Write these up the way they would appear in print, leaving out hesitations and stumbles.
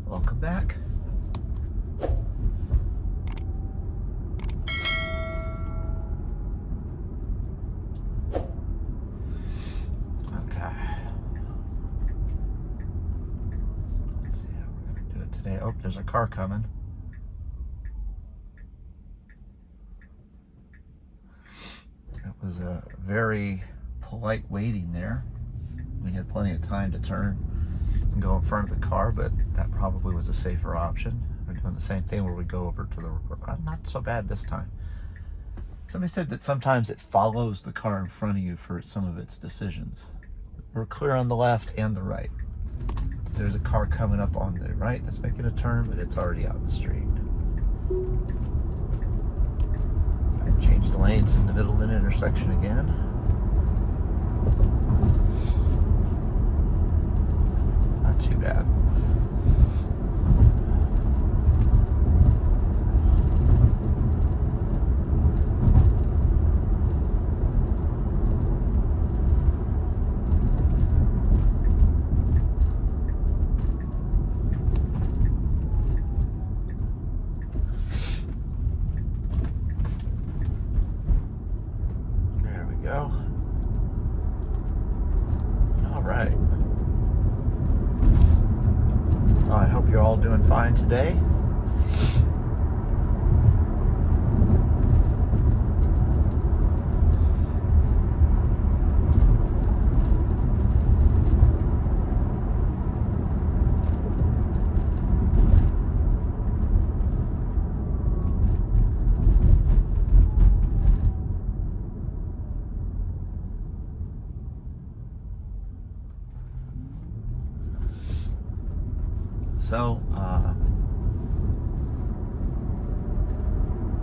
Welcome back. Okay. Let's see how we're going to do it today. Oh, there's a car coming. It was a very polite waiting there. We had plenty of time to turn and go in front of the car, but that probably was a safer option. We're doing the same thing where we go over to the, not so bad this time. Somebody said that sometimes it follows the car in front of you for some of its decisions. We're clear on the left and the right. There's a car coming up on the right that's making a turn, but it's already out in the street. I changed the lanes in the middle of an intersection again. Not too bad. There we go. All right. I hope you're all doing fine today. So,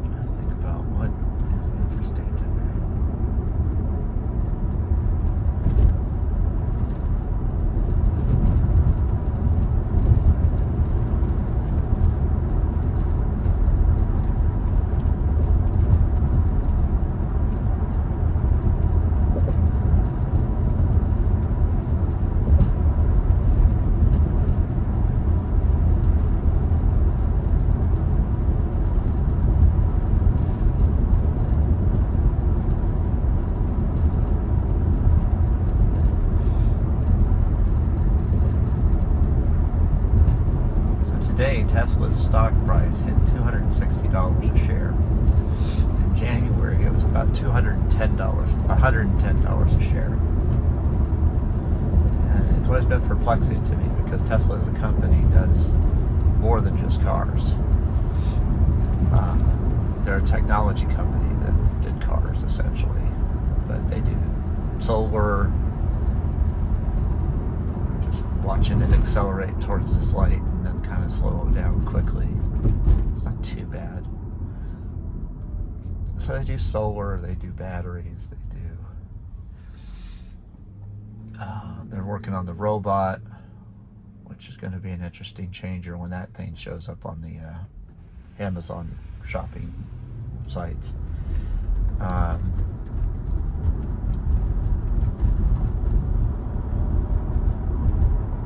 trying to think about what is interesting today. Today, Tesla's stock price hit $260 a share. In January, it was about $110 a share. And it's always been perplexing to me because Tesla as a company does more than just cars. They're a technology company that did cars, essentially. But they do solar. Just watching it accelerate towards this light and then kind of slow down quickly. It's not too bad. So they do solar, they do batteries, they do. They're working on the robot, which is going to be an interesting changer when that thing shows up on the Amazon shopping sites.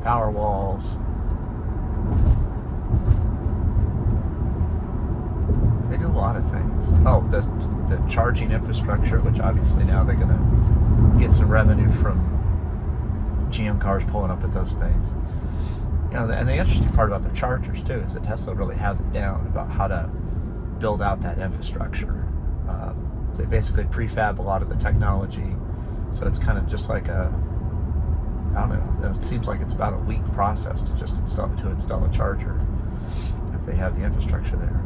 Power walls. They do a lot of things. Oh, the charging infrastructure, which obviously now they're going to get some revenue from GM cars pulling up at those things. You know, and the interesting part about the chargers too is that Tesla really has it down about how to build out that infrastructure. They basically prefab a lot of the technology, so it's kind of just like a, I don't know, it seems like it's about a week process to just install a charger if they have the infrastructure there.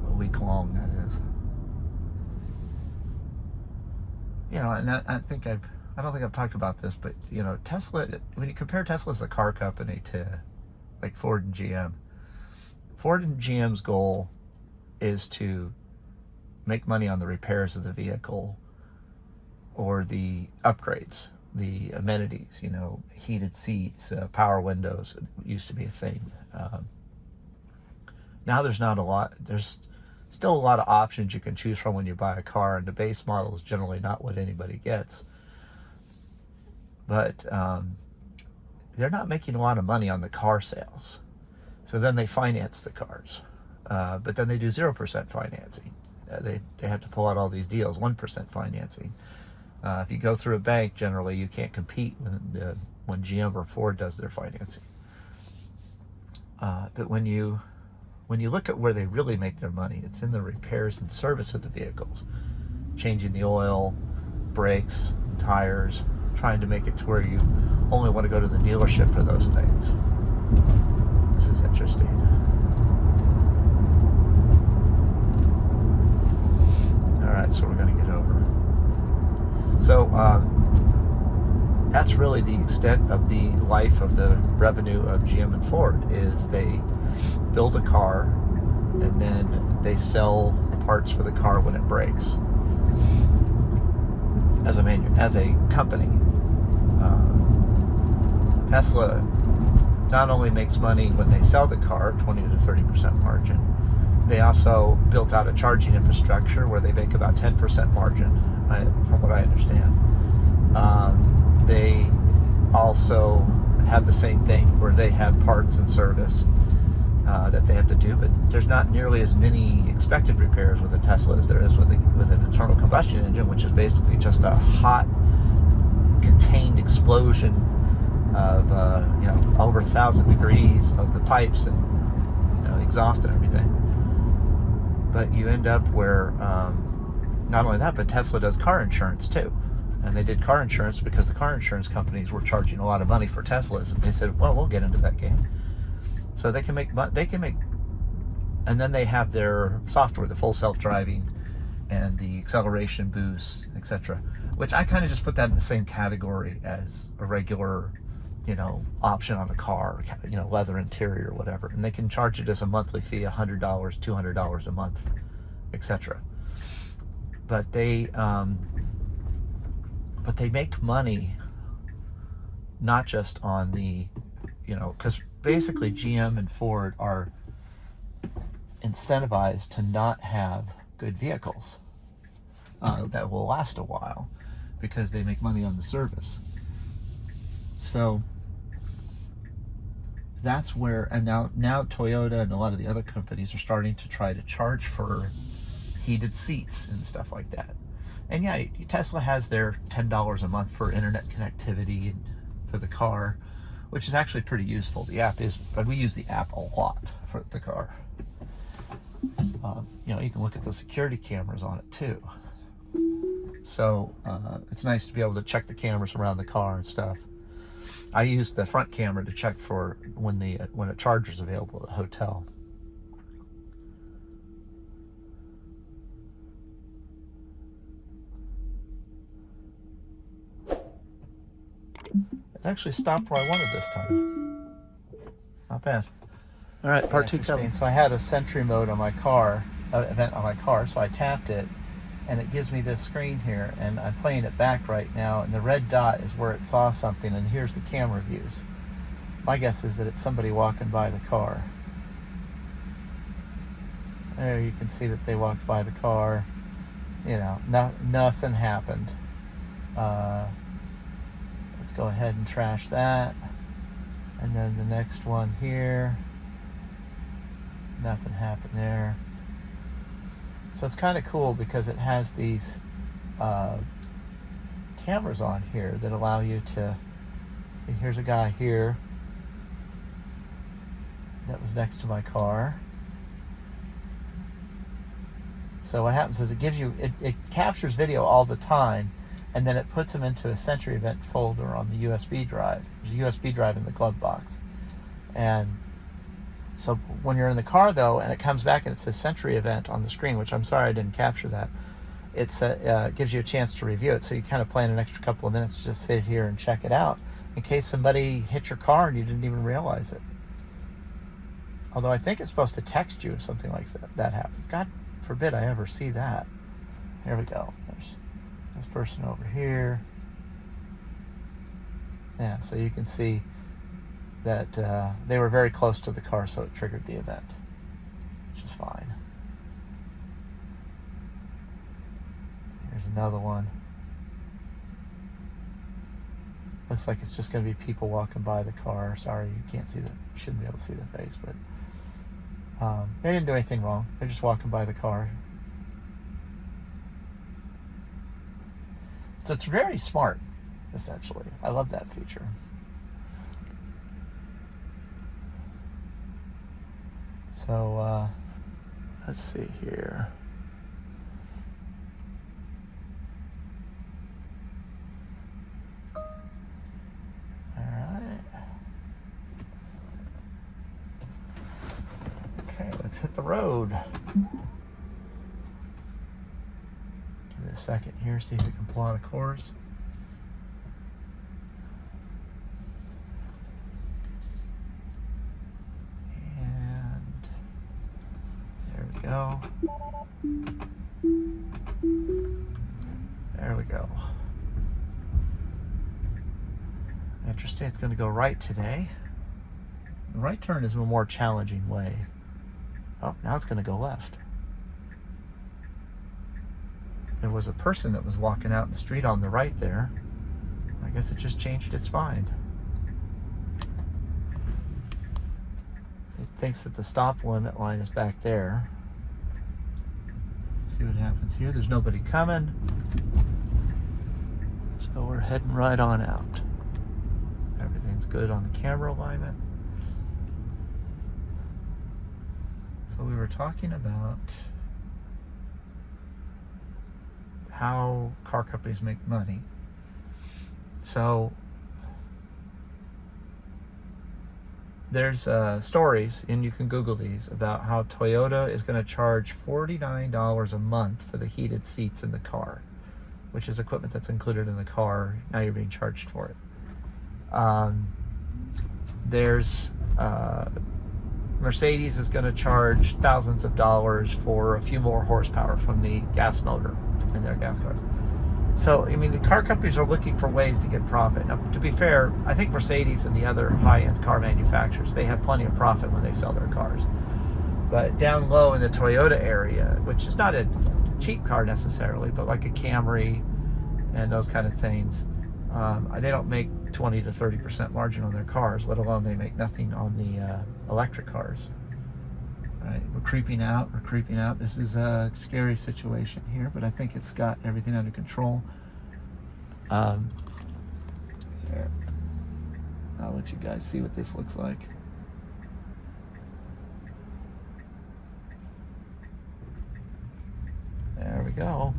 A week long, that is. You know, and I don't think I've talked about this, but you know, Tesla, when you compare Tesla as a car company to like Ford and GM, Ford and GM's goal is to make money on the repairs of the vehicle or the upgrades, the amenities, you know, heated seats, power windows. It used to be a thing. Now there's not a lot. There's Still a lot of options you can choose from when you buy a car, and the base model is generally not what anybody gets. But they're not making a lot of money on the car sales. So then they finance the cars. But then they do 0% financing. They have to pull out all these deals, 1% financing. If you go through a bank, generally you can't compete when GM or Ford does their financing. But when you look at where they really make their money, it's in the repairs and service of the vehicles. Changing the oil, brakes, tires, trying to make it to where you only want to go to the dealership for those things. This is interesting. Alright, so we're going to get over. So, that's really the extent of the life of the revenue of GM and Ford, is they build a car and then they sell the parts for the car when it breaks. As a company, Tesla not only makes money when they sell the car, 20 to 30% margin, they also built out a charging infrastructure where they make about 10% margin, from what I understand. They also have the same thing where they have parts and service that they have to do, but there's not nearly as many expected repairs with a Tesla as there is with an internal combustion engine, which is basically just a hot, contained explosion of over 1,000 degrees of the pipes and exhaust and everything. But you end up where not only that, but Tesla does car insurance too. And they did car insurance because the car insurance companies were charging a lot of money for Teslas, and they said, well, we'll get into that game. So they can make, and then they have their software, the full self-driving and the acceleration boost, etc., which I kind of just put that in the same category as a regular, option on a car, leather interior or whatever. And they can charge it as a monthly fee, $100, $200 a month, etc. But they make money not just on the, because basically GM and Ford are incentivized to not have good vehicles that will last a while, because they make money on the service. So that's where, and now Toyota and a lot of the other companies are starting to try to charge for heated seats and stuff like that. And yeah, Tesla has their $10 a month for internet connectivity and for the car, which is actually pretty useful. The app is, but we use the app a lot for the car. You can look at the security cameras on it too. So it's nice to be able to check the cameras around the car and stuff. I use the front camera to check for when a charger is available at the hotel. It actually stopped where I wanted this time. Not bad. All right, part 2 coming. So I had a Sentry Mode on my car, event on my car, so I tapped it, and it gives me this screen here, and I'm playing it back right now, and the red dot is where it saw something, and here's the camera views. My guess is that it's somebody walking by the car. There you can see that they walked by the car. Nothing happened. Let's go ahead and trash that. And then the next one here. Nothing happened there. So it's kind of cool because it has these cameras on here that allow you to see. Here's a guy here that was next to my car. So what happens is it gives you, it captures video all the time, and then it puts them into a Sentry event folder on the USB drive. There's a USB drive in the glove box. And so when you're in the car though, and it comes back and it says Sentry event on the screen, which I'm sorry I didn't capture that, it gives you a chance to review it. So you kind of plan an extra couple of minutes to just sit here and check it out in case somebody hit your car and you didn't even realize it. Although I think it's supposed to text you if something like that happens. God forbid I ever see that. There we go. There's this person over here. Yeah, so you can see that they were very close to the car, so it triggered the event, which is fine. another one. Looks like it's just going to be people walking by the car. Sorry, you can't see you shouldn't be able to see the face, but they didn't do anything wrong. They're just walking by the car. So it's very smart, essentially. I love that feature. So let's see here. Let's hit the road. Give it a second here, see if we can pull out a course. And there we go. There we go. Interesting, it's going to go right today. The right turn is a more challenging way. Oh, now it's going to go left. There was a person that was walking out in the street on the right there. I guess it just changed its mind. It thinks that the stop limit line is back there. Let's see what happens here. There's nobody coming. So we're heading right on out. Everything's good on the camera alignment. So we were talking about how car companies make money. So there's stories, and you can Google these, about how Toyota is going to charge $49 a month for the heated seats in the car, which is equipment that's included in the car. Now you're being charged for it. There's Mercedes is going to charge thousands of dollars for a few more horsepower from the gas motor in their gas cars. So, I mean, the car companies are looking for ways to get profit. Now, to be fair, I think Mercedes and the other high-end car manufacturers, they have plenty of profit when they sell their cars. But down low in the Toyota area, which is not a cheap car necessarily, but like a Camry and those kind of things, they don't make 20 to 30% margin on their cars, let alone they make nothing on the electric cars. All right, we're creeping out. This is a scary situation here, but I think it's got everything under control. Here. I'll let you guys see what this looks like. There we go.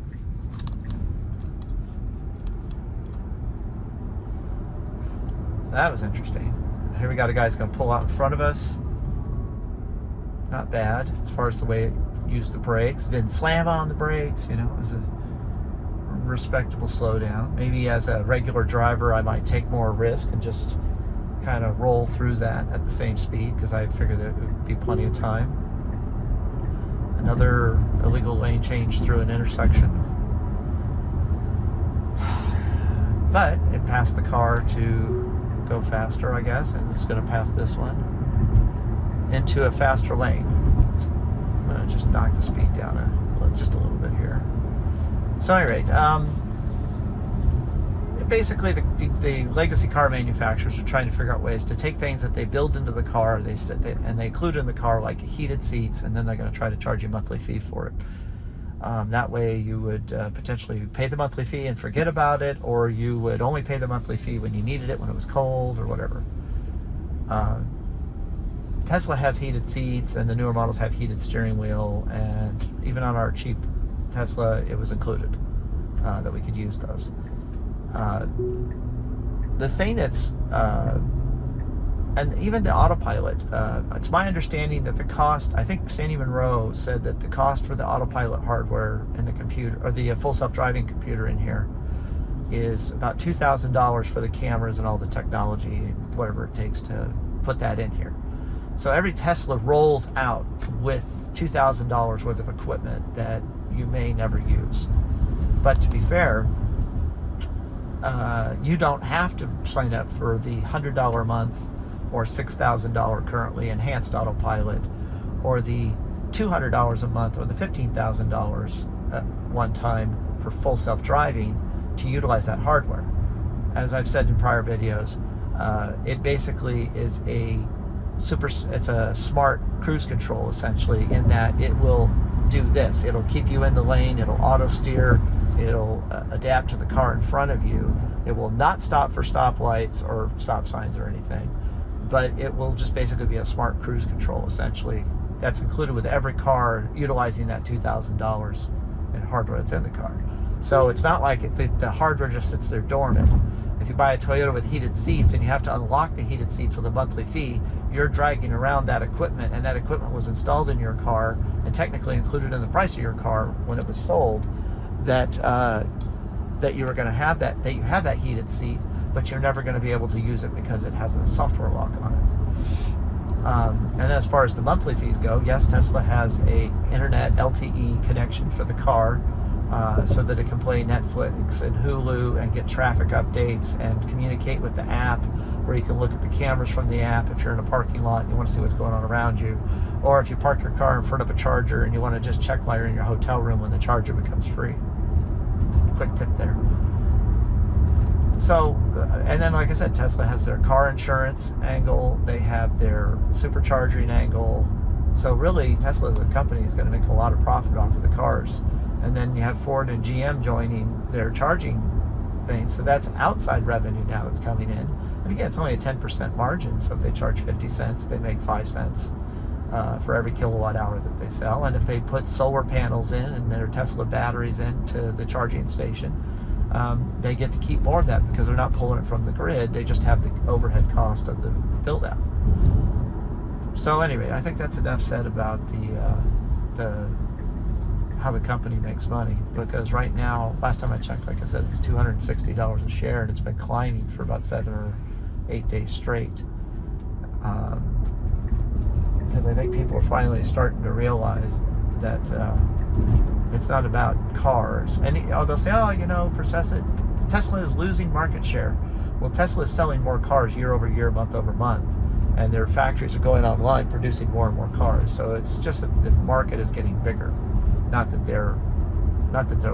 So that was interesting. Here we got a guy who's going to pull out in front of us. Not bad as far as the way it used the brakes. It didn't slam on the brakes, you know. It was a respectable slowdown. Maybe as a regular driver, I might take more risk and just kind of roll through that at the same speed, because I figured there would be plenty of time. Another illegal lane change through an intersection. But it passed the car to go faster, I guess, and it's going to pass this one into a faster lane. I'm going to just knock the speed down just a little bit here. So at any rate, basically the legacy car manufacturers are trying to figure out ways to take things that they build into the car, and they include in the car, like heated seats, and then they're going to try to charge you a monthly fee for it. That way you would potentially pay the monthly fee and forget about it, or you would only pay the monthly fee when you needed it, when it was cold or whatever. Tesla has heated seats, and the newer models have heated steering wheel, and even on our cheap Tesla it was included that we could use those. The thing that's and even the Autopilot, it's my understanding that the cost, I think Sandy Monroe said that the cost for the Autopilot hardware in the computer, or the full self-driving computer in here, is about $2,000 for the cameras and all the technology, whatever it takes to put that in here. So every Tesla rolls out with $2,000 worth of equipment that you may never use. But to be fair, you don't have to sign up for the $100 a month or $6,000 currently enhanced Autopilot, or the $200 a month or the $15,000 at one time for full self-driving to utilize that hardware. As I've said in prior videos, it basically is it's a smart cruise control, essentially, in that it will do this. It'll keep you in the lane, it'll auto steer, it'll adapt to the car in front of you. It will not stop for stoplights or stop signs or anything, but it will just basically be a smart cruise control, essentially. That's included with every car utilizing that $2,000 in hardware that's in the car. So it's not like the hardware just sits there dormant. If you buy a Toyota with heated seats and you have to unlock the heated seats with a monthly fee, you're dragging around that equipment, and that equipment was installed in your car and technically included in the price of your car when it was sold, that you were going to have that you have that heated seat, but you're never going to be able to use it because it has a software lock on it. And as far as the monthly fees go, yes, Tesla has a internet LTE connection for the car, so that it can play Netflix and Hulu and get traffic updates and communicate with the app, where you can look at the cameras from the app if you're in a parking lot and you want to see what's going on around you, or if you park your car in front of a charger and you want to just check while you're in your hotel room when the charger becomes free. Quick tip there. So, and then like I said, Tesla has their car insurance angle, they have their supercharging angle. So really, Tesla as a company is going to make a lot of profit off of the cars. And then you have Ford and GM joining their charging thing. So that's outside revenue now that's coming in. And again, it's only a 10% margin. So if they charge 50 cents, they make 5 cents for every kilowatt hour that they sell. And if they put solar panels in and their Tesla batteries into the charging station, they get to keep more of that because they're not pulling it from the grid. They just have the overhead cost of the build out. So anyway, I think that's enough said about the how the company makes money, because right now, last time I checked, like I said, it's $260 a share, and it's been climbing for about 7 or 8 days straight. Because I think people are finally starting to realize that it's not about cars. And they'll say, oh, you know, Tesla is losing market share. Well, Tesla is selling more cars year over year, month over month, and their factories are going online producing more and more cars. So it's just that the market is getting bigger. Not that they're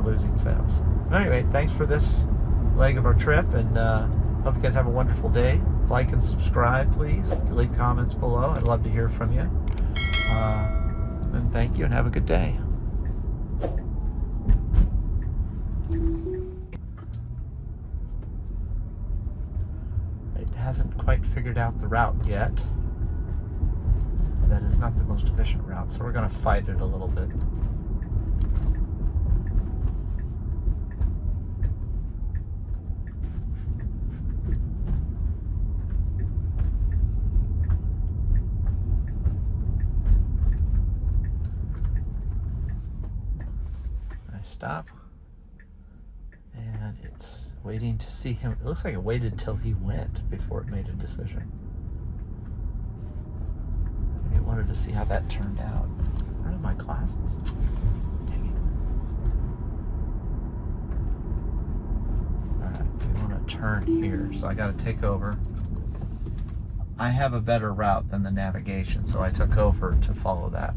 losing sales. But anyway, thanks for this leg of our trip, and hope you guys have a wonderful day. Like and subscribe, please. Leave comments below. I'd love to hear from you. And thank you, and have a good day. It hasn't quite figured out the route yet. That is not the most efficient route, so we're going to fight it a little bit. Stop, and it's waiting to see him. It looks like it waited till he went before it made a decision. Maybe it wanted to see how that turned out. Where are my glasses? Dang it. Alright, we want to turn here, so I got to take over. I have a better route than the navigation, so I took over to follow that.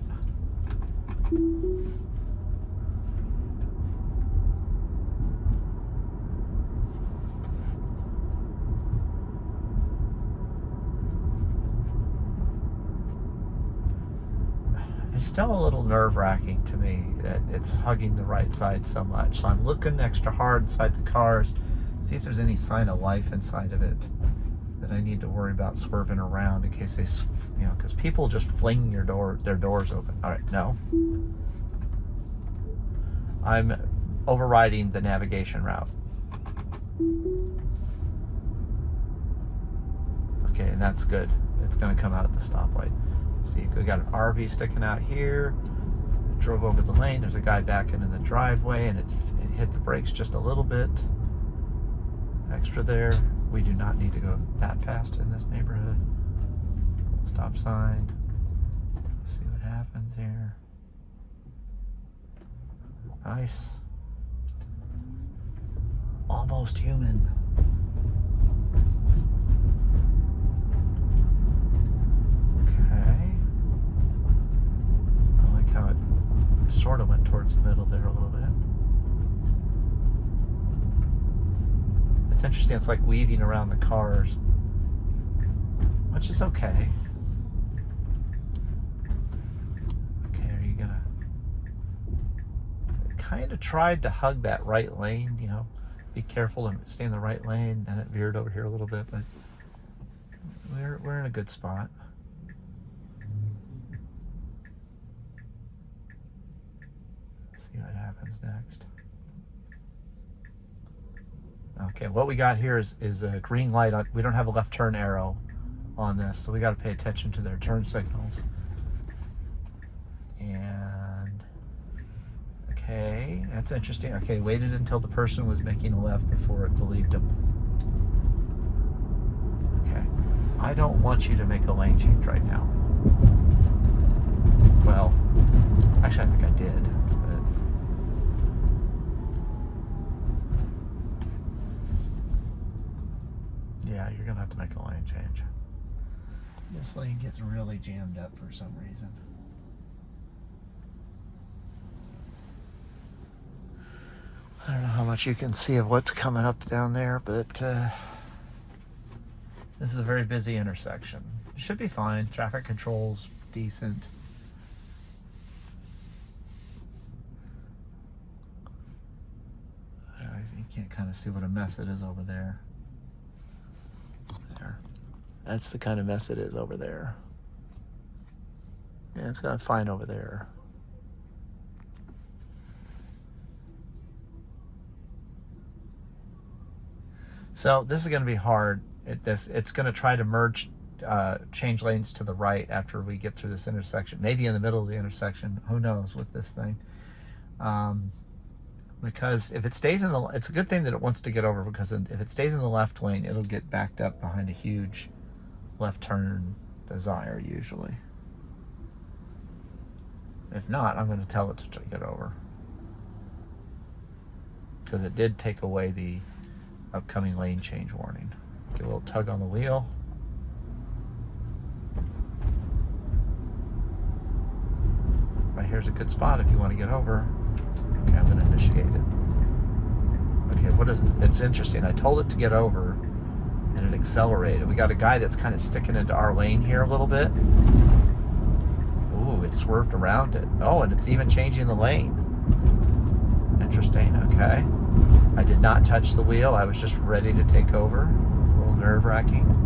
It's still a little nerve-wracking to me that it's hugging the right side so much. So I'm looking extra hard inside the cars, see if there's any sign of life inside of it that I need to worry about swerving around in case they, you know, because people just fling their doors open. All right, no. I'm overriding the navigation route. Okay, and that's good. It's going to come out at the stoplight. See, we got an RV sticking out here. It drove over the lane. There's a guy backing in the driveway, and it hit the brakes just a little bit extra there. We do not need to go that fast in this neighborhood. Stop sign. Let's see what happens here. Nice. Almost human. How it sort of went towards the middle there a little bit. interesting. It's like weaving around the cars, which is okay. Okay, are you gonna... Kind of tried to hug that right lane, you know, be careful and stay in the right lane, and it veered over here a little bit, but we're in a good spot. See what happens next. Okay, what we got here is a green light on. We don't have a left turn arrow on this, so we got to pay attention to their turn signals. And okay, that's interesting. Okay, waited until the person was making a left before it believed him. Okay, I don't want you to make a lane change right now. Well, actually I think I did. Yeah, you're gonna have to make a lane change. This lane gets really jammed up for some reason. I don't know how much you can see of what's coming up down there, but this is a very busy intersection. It should be fine. Traffic control's decent. You can't kind of see what a mess it is over there. There. That's the kind of mess it is over there. Yeah, it's not fine over there. So this is going to be hard. It's going to try to merge, change lanes to the right after we get through this intersection. Maybe in the middle of the intersection. Who knows with this thing? Because if it stays in the, it's a good thing that it wants to get over, because if it stays in the left lane, it'll get backed up behind a huge left turn desire usually. If not, I'm going to tell it to get over, because it did take away the upcoming lane change warning. Get a little tug on the wheel. Right here's a good spot if you want to get over. Okay, I'm going to initiate it. Okay, what is it? It's interesting. I told it to get over and it accelerated. We got a guy that's kind of sticking into our lane here a little bit. Ooh, it swerved around it. Oh, and it's even changing the lane. Interesting, okay. I did not touch the wheel. I was just ready to take over. It was a little nerve-wracking.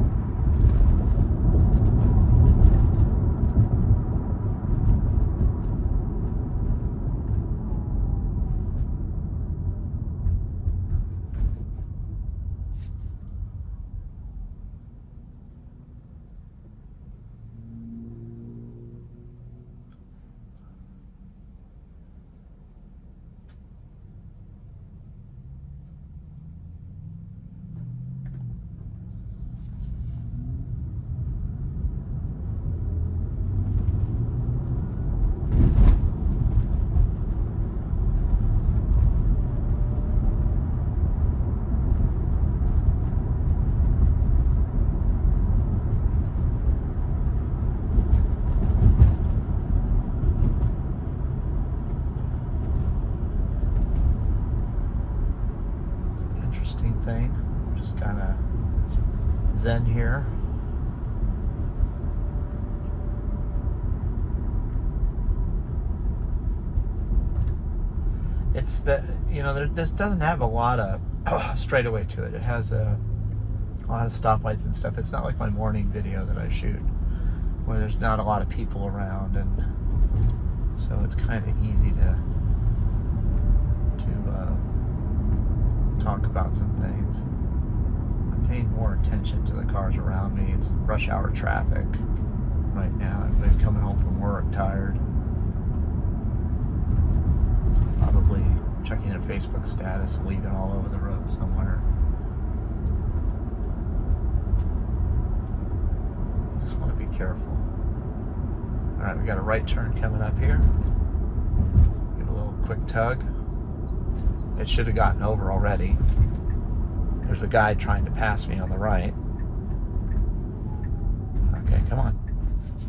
Thing. Just kind of zen here. It's that, you know, this doesn't have a lot of straightaway to it. It has a lot of stoplights and stuff. It's not like my morning video that I shoot, where there's not a lot of people around, and so it's kind of easy to talk about some things. I'm paying more attention to the cars around me. It's rush hour traffic right now. Everybody's coming home from work tired. Probably checking their Facebook status and leaving all over the road somewhere. Just want to be careful. Alright, we got a right turn coming up here. Give a little quick tug. It should have gotten over already. There's a guy trying to pass me on the right. Okay, come on.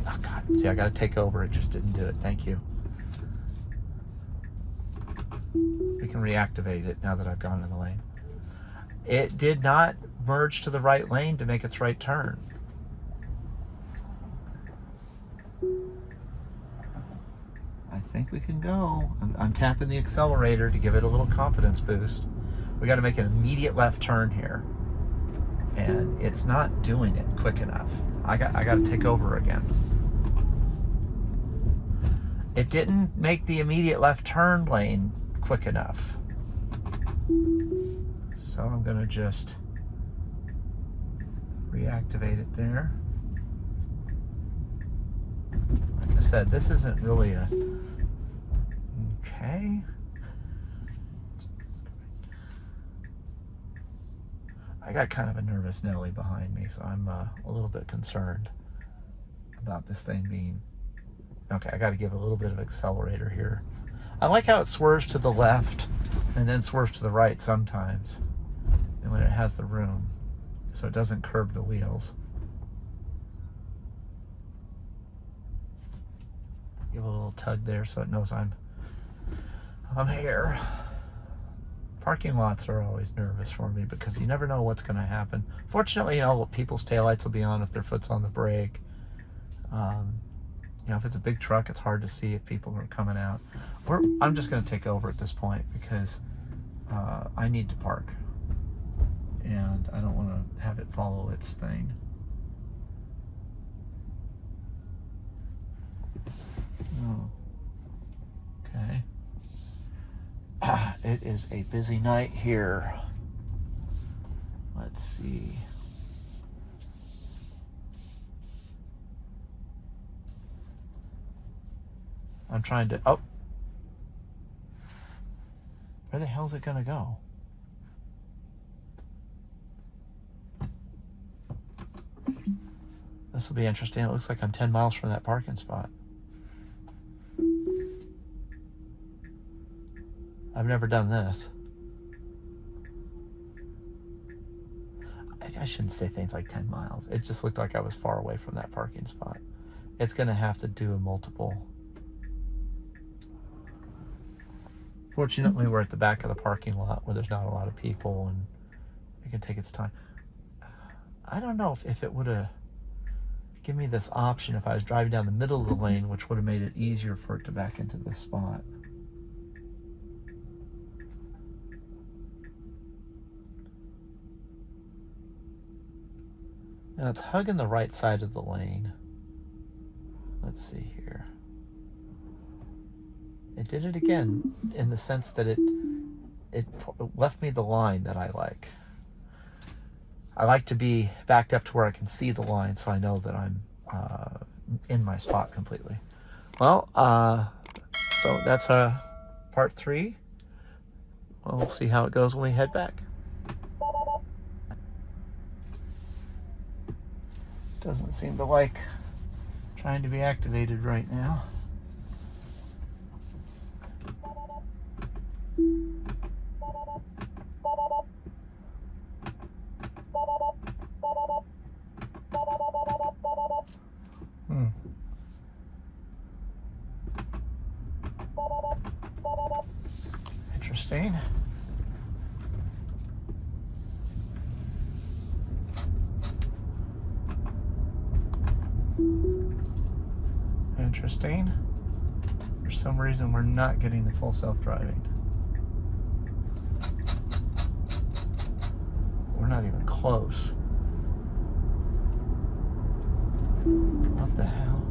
Oh, God. See, I got to take over. It just didn't do it. Thank you. We can reactivate it now that I've gone in the lane. It did not merge to the right lane to make its right turn. I think we can go. I'm tapping the accelerator to give it a little confidence boost. We got to make an immediate left turn here, and it's not doing it quick enough. I got to take over again. It didn't make the immediate left turn lane quick enough. So I'm going to just reactivate it there. Like I said, this isn't really a... Okay. I got kind of a nervous Nelly behind me, so I'm a little bit concerned about this thing being... Okay, I got to give a little bit of accelerator here. I like how it swerves to the left and then swerves to the right sometimes, and when it has the room, so it doesn't curb the wheels. Give a little tug there so it knows I'm here. Parking lots are always nervous for me because you never know what's going to happen. Fortunately, you know, people's taillights will be on if their foot's on the brake. You know, if it's a big truck, it's hard to see if people are coming out. I'm just going to take over at this point because I need to park, and I don't want to have it follow its thing. Oh. Okay. It is a busy night here. Let's see. I'm trying to... Oh! Where the hell is it gonna go? This will be interesting. It looks like I'm 10 miles from that parking spot. I've never done this. I shouldn't say things like 10 miles. It just looked like I was far away from that parking spot. It's gonna have to do a multiple. Fortunately, we're at the back of the parking lot where there's not a lot of people, and it can take its time. I don't know if it would have given me this option if I was driving down the middle of the lane, which would have made it easier for it to back into this spot. Now it's hugging the right side of the lane. Let's see here. It did it again in the sense that it left me the line that I like. I like to be backed up to where I can see the line, so I know that I'm in my spot completely. Well, so that's part 3. Well, we'll see how it goes when we head back. Doesn't seem to like trying to be activated right now. Interesting. Interesting. For some reason, we're not getting the full self-driving. We're not even close. What the hell?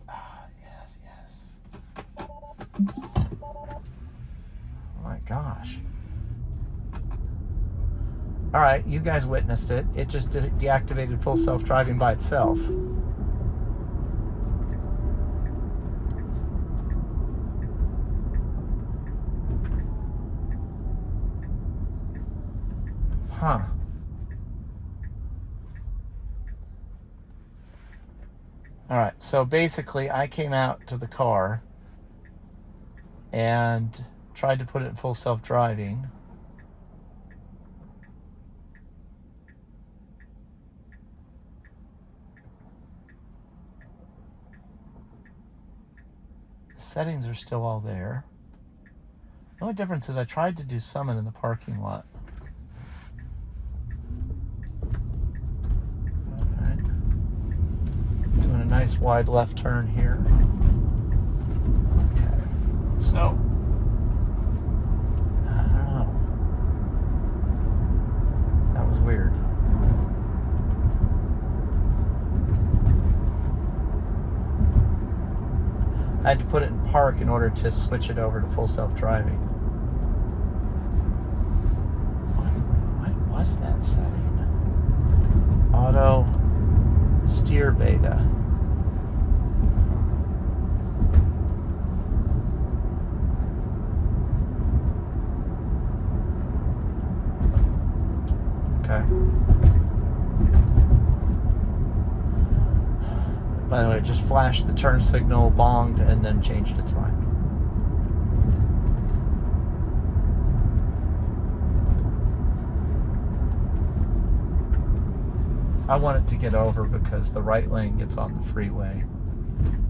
Ah, yes, yes. Oh my gosh. All right, you guys witnessed it. It just deactivated full self-driving by itself. Huh. All right, so basically I came out to the car and tried to put it in full self-driving. settings are still all there. The only difference is I tried to do summon in the parking lot. Alright. Doing a nice wide left turn here. Okay. So, I don't know. That was weird. I had to put it in park in order to switch it over to full self-driving. What was that setting? Auto steer beta. Okay. By the way, it just flashed the turn signal, bonged, and then changed its mind. I want it to get over because the right lane gets on the freeway.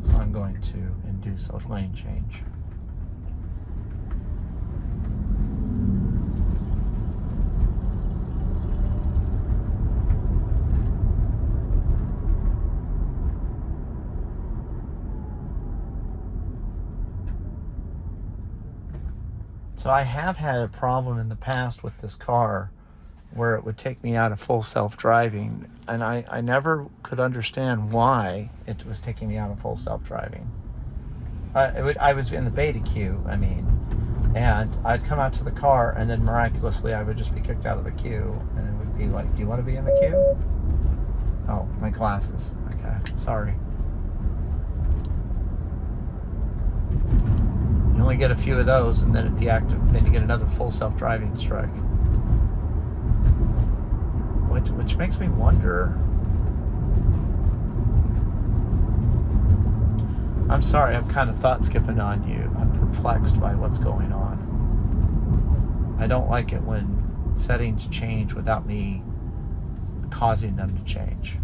So I'm going to induce a lane change. So I have had a problem in the past with this car where it would take me out of full self-driving, and I never could understand why it was taking me out of full self-driving. I was in the beta queue, and I'd come out to the car, and then miraculously I would just be kicked out of the queue, and it would be like, do you want to be in the queue? Oh, my glasses. Okay, sorry. You only get a few of those, and then it then you get another full self-driving strike. Which makes me wonder. I'm sorry, I'm kind of thought skipping on you. I'm perplexed by what's going on. I don't like it when settings change without me causing them to change.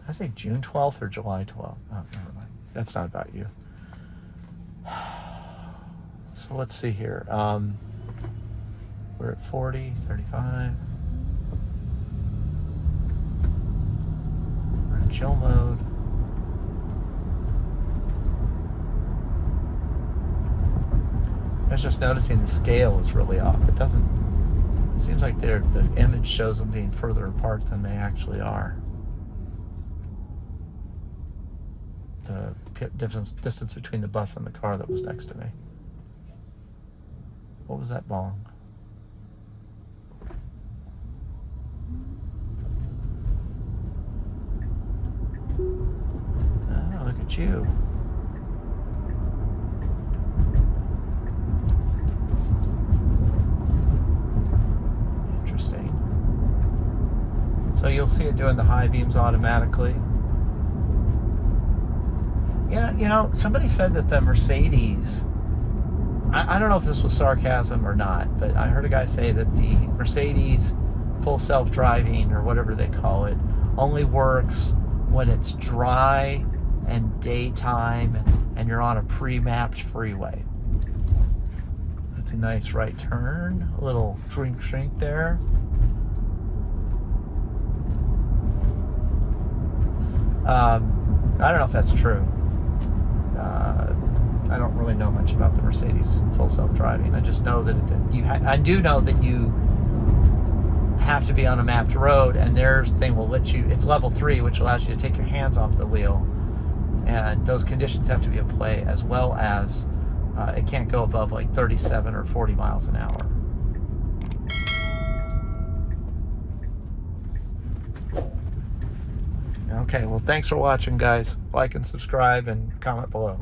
I say June 12th or July 12th. Oh, never mind. That's not about you. So let's see here. We're at 40, 35. We're in chill mode. I was just noticing the scale is really off. It seems like the image shows them being further apart than they actually are. The distance between the bus and the car that was next to me. What was that bong? Oh, look at you. Interesting. So you'll see it doing the high beams automatically. You know, somebody said that the Mercedes, I don't know if this was sarcasm or not, but I heard a guy say that the Mercedes full self-driving, or whatever they call it, only works when it's dry and daytime and you're on a pre-mapped freeway. That's a nice right turn, a little shrink there. I don't know if that's true. I don't really know much about the Mercedes full self-driving. I just know that I do know that you have to be on a mapped road, and their thing will let you. It's level 3, which allows you to take your hands off the wheel, and those conditions have to be in play, as well as it can't go above like 37 or 40 miles an hour. Okay, well, thanks for watching, guys. Like and subscribe and comment below.